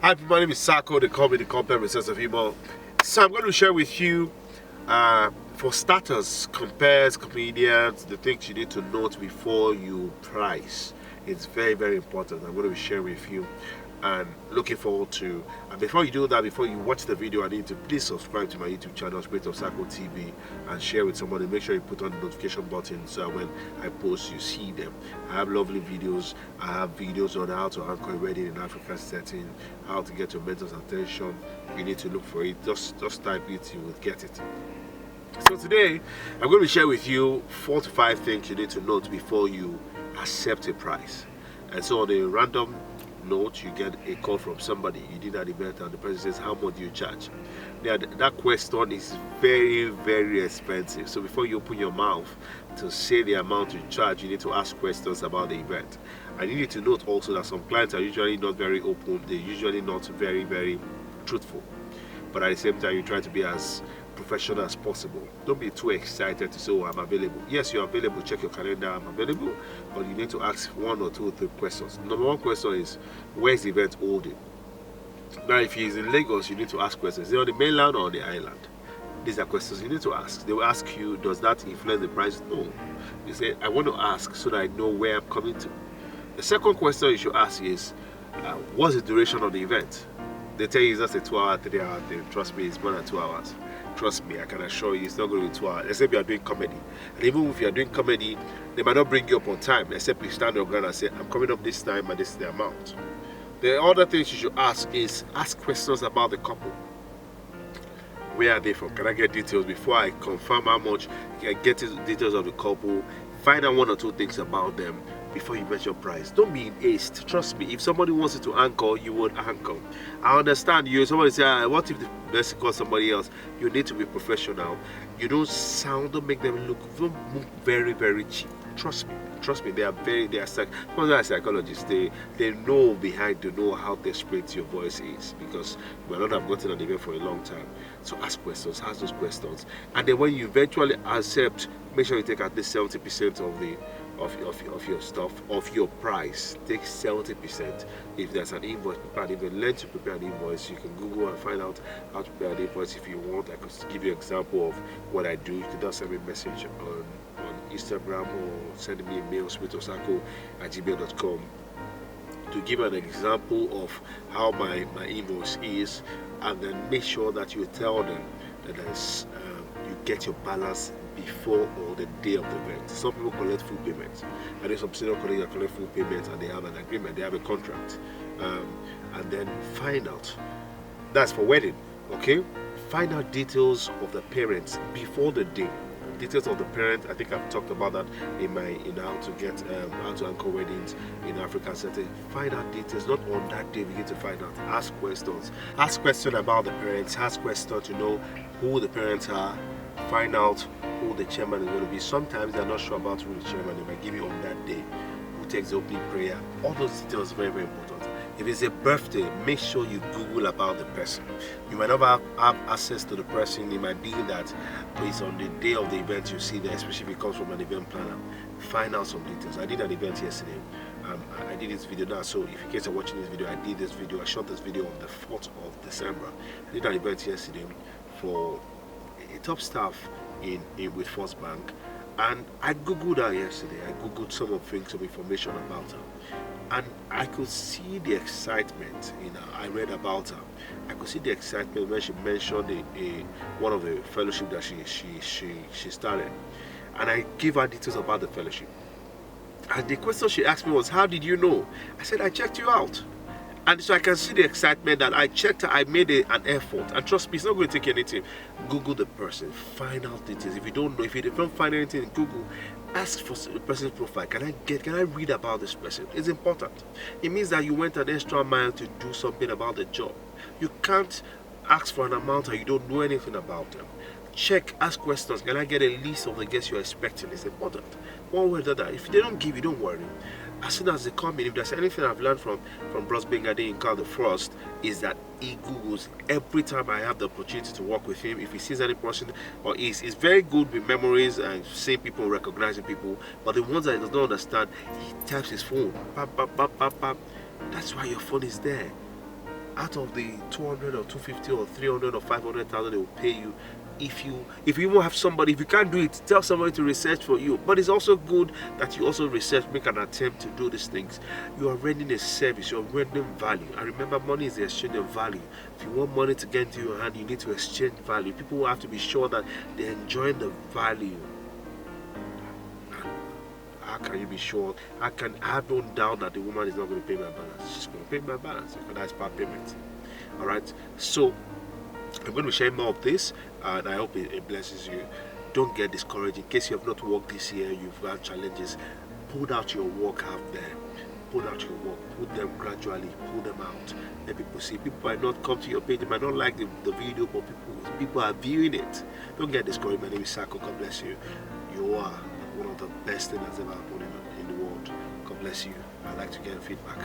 Hi, my name is Sako. They call me the Compare Sense of Humor. So I'm going to share with you, for starters, compares, comedians, the things you need to note before you price. It's very, very important. I'm going to be sharing with you and looking forward to. And before you do that, before you watch the video, I need to please subscribe to my YouTube channel, Spirit of Sako TV, and share with somebody. Make sure you put on the notification button so when I post, you see them. I have lovely videos. I have videos on how to anchor a wedding in African setting, how to get your mentor's attention. You need to look for it. Just type it, you will get it. So today, I'm going to share with you 4 to 5 things you need to note before you accept a price. And so on a random note, you get a call from somebody. You did an event and the person says, how much do you charge? Now, that question is very, very expensive. So before you open your mouth to say the amount you charge, you need to ask questions about the event. And you need to note also that some clients are usually not very open. They're usually not very, very truthful. But at the same time, you try to be as professional as possible. Don't be too excited to say, oh, I'm available. Yes, you're available. Check your calendar. I'm available. But you need to ask 1 or 2 or 3 questions. Number 1 question is, where's the event holding? Now, if he's in Lagos, you need to ask questions. Is it on the mainland or on the island? These are questions you need to ask. They will ask you, does that influence the price? No. You say, I want to ask so that I know where I'm coming to. The second question you should ask is, what's the duration of the event? They tell you it's just a 2-hour, 3-hour thing. Trust me, it's more than 2 hours. Trust me, I can assure you it's not going to be 2 hours, except you are doing comedy. And even if you are doing comedy, they might not bring you up on time, except you stand your ground and say, I'm coming up this time and this is the amount. The other things you should ask is, ask questions about the couple. Where are they from? Can I get details before I confirm how much? Can I get details of the couple? Find out 1 or 2 things about them before you bet your price. Don't be in haste. Trust me, if somebody wants you to anchor, you would anchor. I understand you. Somebody say, what if the best calls somebody else? You need to be professional. You don't make them look very, very cheap. Trust me, they are psychologists. They know behind to know how desperate your voice is, because you might not have gotten an event for a long time. So ask questions, ask those questions, and then when you eventually accept, make sure you take at least 70% of your stuff, of your price. Take 70%. If there's an invoice, prepare an invoice. Learn to prepare an invoice. You can Google and find out how to prepare an invoice if you want. I could give you an example of what I do. You can just send me a message on Instagram or send me a mail, spiritofsako@gmail.com, to give an example of how my invoice is, and then make sure that you tell them that you get your balance before or the day of the event. Some people collect full payment. I know some senior colleagues collect full payment and they have an agreement, they have a contract. And then find out. That's for wedding, okay? Find out details of the parents before the day. Details of the parent, I think I've talked about that in how to get how to anchor weddings in African setting. Find out details, not on that day. Begin to find out. Ask questions. Ask questions about the parents. Ask questions to know who the parents are. Find out who the chairman is going to be. Sometimes they're not sure about who the chairman. They might give you on that day who takes the opening prayer. All those details are very, very important. If it's a birthday, make sure you Google about the person. You might not have access to the person. It might be that it's on the day of the event you see there, especially if it comes from an event planner. Find out some details. I did an event yesterday. I did this video now, so if in case you're watching this video, I shot this video on the 4th of December. I did an event yesterday for a top staff with First Bank, and I Googled her yesterday. I Googled some information about her. And I could see the excitement in her. I read about her. I could see the excitement when she mentioned one of the fellowship that she started. And I gave her details about the fellowship. And the question she asked me was, how did you know? I said, I checked you out. And so I can see the excitement that I checked her, I made an effort. And trust me, it's not going to take anything. Google the person, find out details. If you don't know, if you don't find anything in Google, ask for the person's profile. Can I read about this person? It's important. It means that you went an extra mile to do something about the job. You can't ask for an amount and you don't know anything about them. Check, ask questions. Can I get a list of the guests you're expecting? It's important. One way or the other. If they don't give you, don't worry. As soon as they come in, if there's anything I've learned from Bros Bengade in Carl the Frost, is that he Googles every time I have the opportunity to work with him. If he sees any person, or he's very good with memories and seeing people, recognizing people, but the ones that he does not understand, he taps his phone. Pap, pap, pap, pap, pap. That's why your phone is there. out of the 200 or 250 or 300 or 500,000 they will pay you. If you even have somebody, if you can't do it, tell somebody to research for you. But it's also good that you also research, make an attempt to do these things. You are rendering a service, you are rendering value. And remember, money is the exchange of value. If you want money to get into your hand, you need to exchange value. People will have to be sure that they're enjoying the value. How can you be sure? I have no doubt that the woman is not going to pay my balance. She's going to pay my balance because that's part payment. Alright, so I'm going to share more of this, and I hope it blesses you. Don't get discouraged. In case you have not worked this year, you've had challenges, pull out your work out there. Pull out your work, put them gradually, pull them out. Let people see. People might not come to your page, they might not like the video, but people are viewing it. Don't get discouraged. My name is Sako. God bless you. You are one of the best things that's ever happened in the world. God bless you. I'd like to get feedback.